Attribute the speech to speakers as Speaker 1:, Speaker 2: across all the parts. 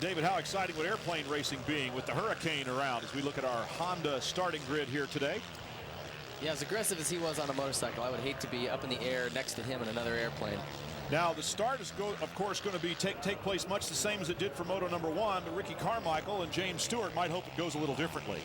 Speaker 1: David, how exciting would airplane racing being with the Hurricane around as we look at our Honda starting grid here today?
Speaker 2: Yeah, as aggressive as he was on a motorcycle, I would hate to be up in the air next to him in another airplane.
Speaker 1: Now, the start is, of course, going to be take place much the same as it did for Moto number 1. But Ricky Carmichael and James Stewart might hope it goes a little differently.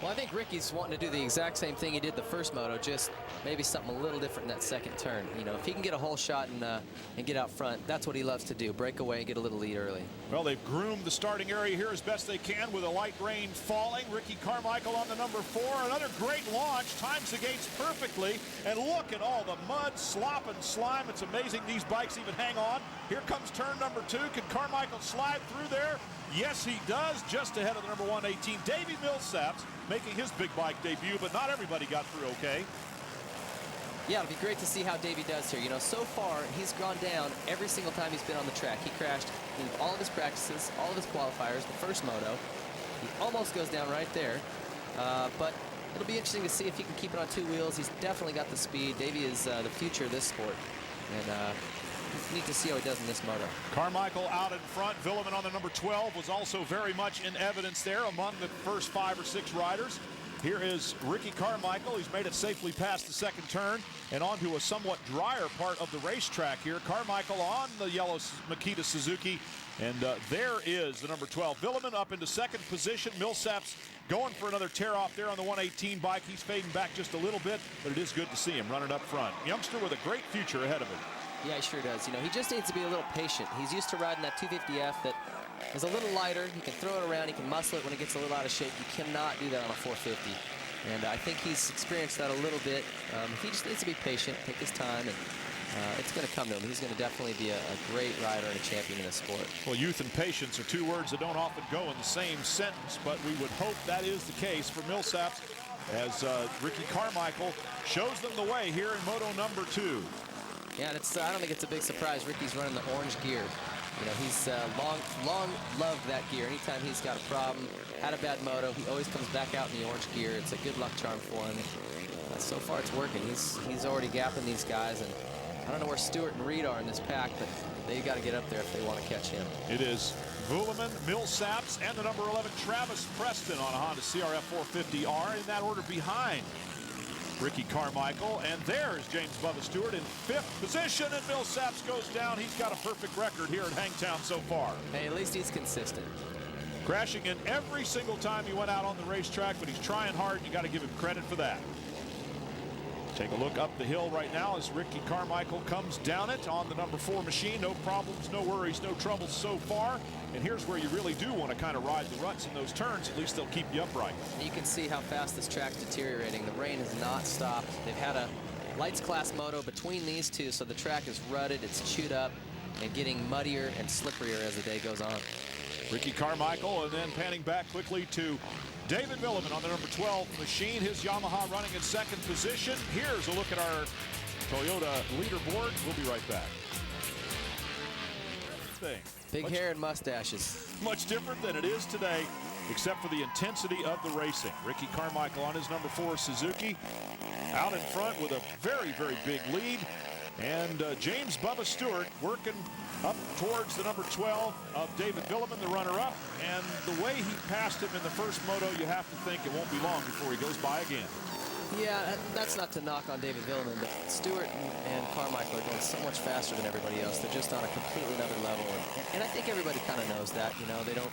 Speaker 2: Well, I think Ricky's wanting to do the exact same thing he did the first moto, just maybe something a little different in that second turn. You know, if he can get a hole shot and get out front, that's what he loves to do, break away and get a little lead early.
Speaker 1: Well, they've groomed the starting area here as best they can with a light rain falling. Ricky Carmichael on the number 4. Another great launch, times the gates perfectly. And look at all the mud, slop, and slime. It's amazing these bikes even hang on. Here comes turn number 2. Can Carmichael slide through there? Yes, he does, just ahead of the number 118. Davey Millsaps making his big bike debut, but not everybody got through okay.
Speaker 2: Yeah, it'll be great to see how Davey does here. You know, so far, he's gone down every single time he's been on the track. He crashed in all of his practices, all of his qualifiers, the first moto. He almost goes down right there, but it'll be interesting to see if he can keep it on 2 wheels. He's definitely got the speed. Davey is the future of this sport, and neat to see how he does in this moto.
Speaker 1: Carmichael out in front. Villeman on the number 12 was also very much in evidence there among the first 5 or 6 riders. Here is Ricky Carmichael. He's made it safely past the second turn and onto a somewhat drier part of the racetrack here. Carmichael on the yellow Makita Suzuki, and there is the number 12. Villeman up into second position. Millsaps going for another tear off there on the 118 bike. He's fading back just a little bit, but it is good to see him running up front. Youngster with a great future ahead of him.
Speaker 2: Yeah, he sure does. You know, he just needs to be a little patient. He's used to riding that 250F that is a little lighter. He can throw it around. He can muscle it when it gets a little out of shape. You cannot do that on a 450. And I think he's experienced that a little bit. He just needs to be patient, take his time, and it's going to come to him. He's going to definitely be a great rider and a champion in this sport.
Speaker 1: Well, youth and patience are 2 words that don't often go in the same sentence, but we would hope that is the case for Millsaps as Ricky Carmichael shows them the way here in Moto number 2.
Speaker 2: Yeah, and I don't think it's a big surprise Ricky's running the orange gear. You know, he's long loved that gear. Anytime he's got a problem, had a bad moto, he always comes back out in the orange gear. It's a good luck charm for him. So far, it's working. He's already gapping these guys, and I don't know where Stewart and Reed are in this pack, but they got to get up there if they want to catch him.
Speaker 1: It is Villeman, Millsaps, and the number 11 Travis Preston on a Honda CRF 450R in that order behind Ricky Carmichael. And there's James Bubba Stewart in 5th position, and Millsaps goes down. He's got a perfect record here at Hangtown so far.
Speaker 2: Hey, at least he's consistent.
Speaker 1: Crashing in every single time he went out on the racetrack, but he's trying hard, and you got to give him credit for that. Take a look up the hill right now as Ricky Carmichael comes down it on the number 4 machine. No problems, no worries, no troubles so far. And here's where you really do want to kind of ride the ruts in those turns. At least they'll keep you upright.
Speaker 2: You can see how fast this track's deteriorating. The rain has not stopped. They've had a lights class moto between these two, so the track is rutted, it's chewed up, and getting muddier and slipperier as the day goes on.
Speaker 1: Ricky Carmichael, and then panning back quickly to David Villeman on the number 12 machine. His Yamaha running in 2nd position. Here's a look at our Toyota leaderboard. We'll be right back.
Speaker 2: Big hair and mustaches.
Speaker 1: Much different than it is today, except for the intensity of the racing. Ricky Carmichael on his number 4 Suzuki out in front with a very, very big lead. And James Bubba Stewart working up towards the number 12 of David Villeman, the runner-up. And the way he passed him in the first moto, you have to think it won't be long before he goes by again.
Speaker 2: Yeah, that's not to knock on David Villeman, but Stewart and Carmichael are going so much faster than everybody else. They're just on a completely another level. And I think everybody kind of knows that. You know, they don't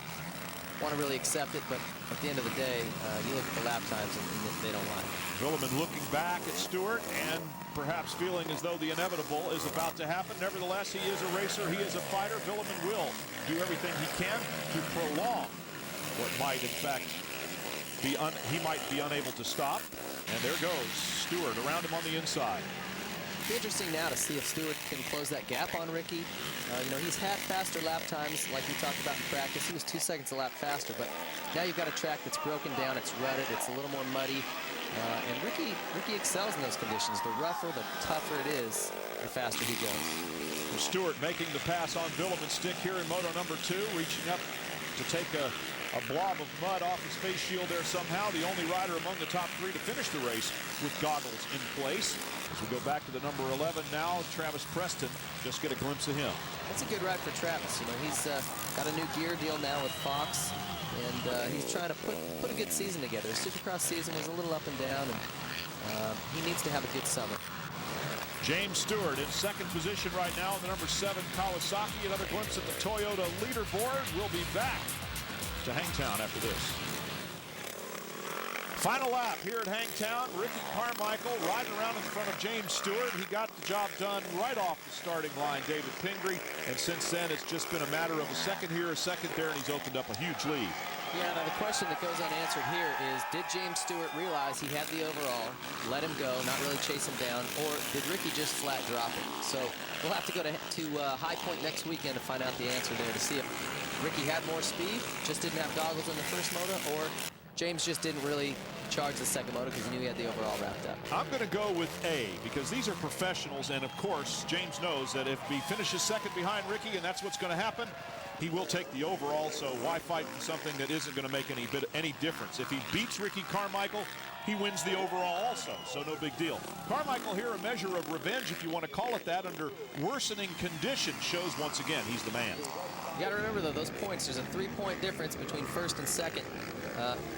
Speaker 2: want to really accept it, but at the end of the day, you look at the lap times and they don't lie.
Speaker 1: Villeman looking back at Stewart and perhaps feeling as though the inevitable is about to happen. Nevertheless, he is a racer, he is a fighter. Villeman will do everything he can to prolong what might, in fact, he might be unable to stop. And there goes Stewart around him on the inside.
Speaker 2: It'll be interesting now to see if Stewart can close that gap on Ricky. You know, he's had faster lap times like we talked about in practice. He was 2 seconds a lap faster, but now you've got a track that's broken down, it's rutted, it's a little more muddy. And Ricky excels in those conditions. The rougher, the tougher it is, the faster he goes.
Speaker 1: Stewart making the pass on Villeman's stick here in Moto number 2, reaching up to take a blob of mud off his face shield there somehow. The only rider among the top 3 to finish the race with goggles in place. As we go back to the number 11 now, Travis Preston. Just get a glimpse of him.
Speaker 2: That's a good ride for Travis. You know, got a new gear deal now with Fox, and he's trying to put a good season together. His Supercross season was a little up and down, and he needs to have a good summer.
Speaker 1: James Stewart in second position right now in the number 7 Kawasaki. Another glimpse at the Toyota leaderboard. We'll be back to Hangtown after this. Final lap here at Hangtown. Ricky Carmichael riding around in front of James Stewart. He got the job done right off the starting line, David Pingree. And since then, it's just been a matter of a second here, a second there, and he's opened up a huge lead.
Speaker 2: Yeah, now the question that goes unanswered here is, did James Stewart realize he had the overall, let him go, not really chase him down, or did Ricky just flat drop him? So we'll have to go to High Point next weekend to find out the answer there, to see if Ricky had more speed, just didn't have goggles in the first moto, or James just didn't really charge the second moto because he knew he had the overall wrapped up.
Speaker 1: I'm going to go with A, because these are professionals, and of course, James knows that if he finishes second behind Ricky, and that's what's going to happen, he will take the overall, so why fight for something that isn't going to make any difference? If he beats Ricky Carmichael, he wins the overall also, so no big deal. Carmichael here, a measure of revenge, if you want to call it that, under worsening conditions, shows once again he's the man.
Speaker 2: You got to remember, though, those points, there's a 3-point difference between first and second.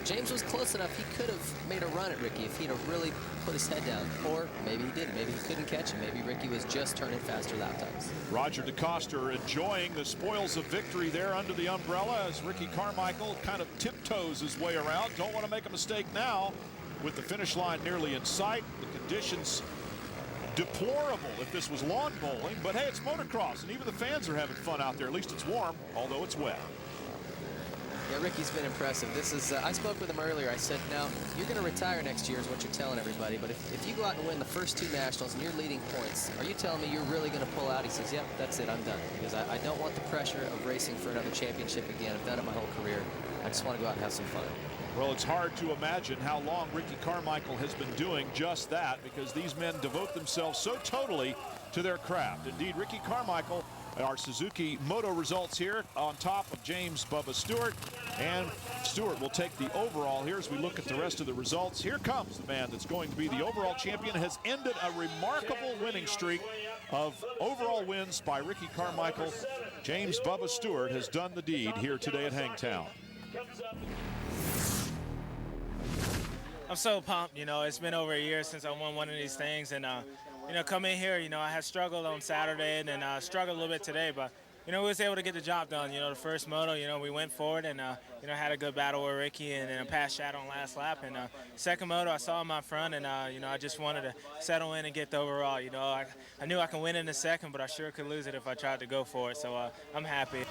Speaker 2: James was close enough. He could have made a run at Ricky if he'd have really put his head down. Or maybe he didn't. Maybe he couldn't catch him. Maybe Ricky was just turning faster lap times.
Speaker 1: Roger DeCoster enjoying the spoils of victory there under the umbrella as Ricky Carmichael kind of tiptoes his way around. Don't want to make a mistake now with the finish line nearly in sight. The conditions deplorable if this was lawn bowling, but hey, it's motocross, and even the fans are having fun out there. At least it's warm, although it's wet.
Speaker 2: Yeah, Ricky's been impressive. This is, I spoke with him earlier. I said, now, you're going to retire next year is what you're telling everybody, but if you go out and win the first 2 nationals and you're leading points, are you telling me you're really going to pull out? He says, yep, that's it, I'm done. Because I don't want the pressure of racing for another championship again. I've done it my whole career. I just want to go out and have some fun.
Speaker 1: Well, it's hard to imagine how long Ricky Carmichael has been doing just that, because these men devote themselves so totally to their craft. Indeed, Ricky Carmichael, our Suzuki Moto results here on top of James Bubba Stewart, and Stewart will take the overall here as we look at the rest of the results. Here comes the man that's going to be the overall champion. Has ended a remarkable winning streak of overall wins by Ricky Carmichael. James Bubba Stewart has done the deed here today at Hangtown.
Speaker 3: I'm so pumped. You know, it's been over a year since I won one of these things, and you know, coming here, you know, I had struggled on Saturday and then struggled a little bit today, but you know, we was able to get the job done. You know, the first moto, you know, we went forward and you know, had a good battle with Ricky and then passed Chad on last lap. And second moto, I saw him out front, and you know, I just wanted to settle in and get the overall. You know, I knew I could win in the second, but I sure could lose it if I tried to go for it. So I'm happy.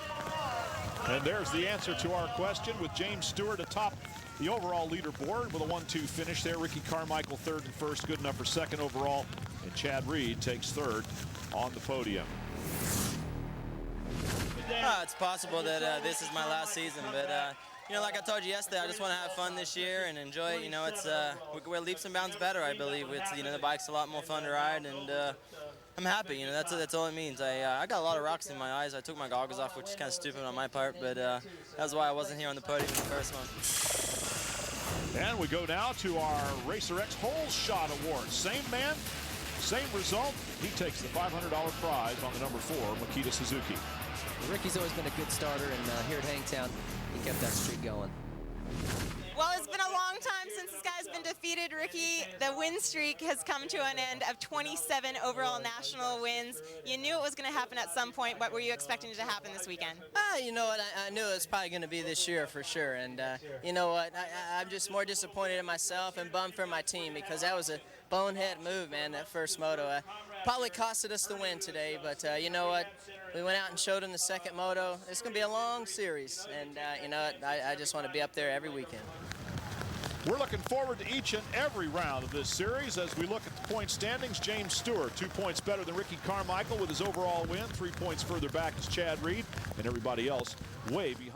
Speaker 1: And there's the answer to our question, with James Stewart atop the overall leaderboard with a 1-2 finish there. Ricky Carmichael third and first, good enough for second overall. And Chad Reed takes third on the podium.
Speaker 4: It's possible that this is my last season, but you know, like I told you yesterday, I just want to have fun this year and enjoy it. You know, it's we're leaps and bounds better, I believe. It's, you know, the bike's a lot more fun to ride, and I'm happy. You know, that's all it means. I got a lot of rocks in my eyes. I took my goggles off, which is kind of stupid on my part, but that's why I wasn't here on the podium in the first one.
Speaker 1: And we go now to our Racer X Hole Shot Award. Same man, same result. He takes the $500 prize on the number 4 Makita Suzuki.
Speaker 2: Well, Ricky's always been a good starter, and here at Hangtown, he kept that streak going.
Speaker 5: Well, it's been a long time since this guy's been defeated, Ricky. The win streak has come to an end of 27 overall national wins. You knew it was going to happen at some point. What were you expecting to happen this weekend?
Speaker 4: You know what, I knew it was probably going to be this year for sure, and you know what, I'm just more disappointed in myself and bummed for my team, because that was a bonehead move, man, that first moto. Probably costed us the win today, but you know what, we went out and showed him the second moto. It's going to be a long series, and you know what, I just want to be up there every weekend.
Speaker 1: We're looking forward to each and every round of this series as we look at the point standings. James Stewart, 2 points better than Ricky Carmichael with his overall win. 3 points further back is Chad Reed, and everybody else way behind.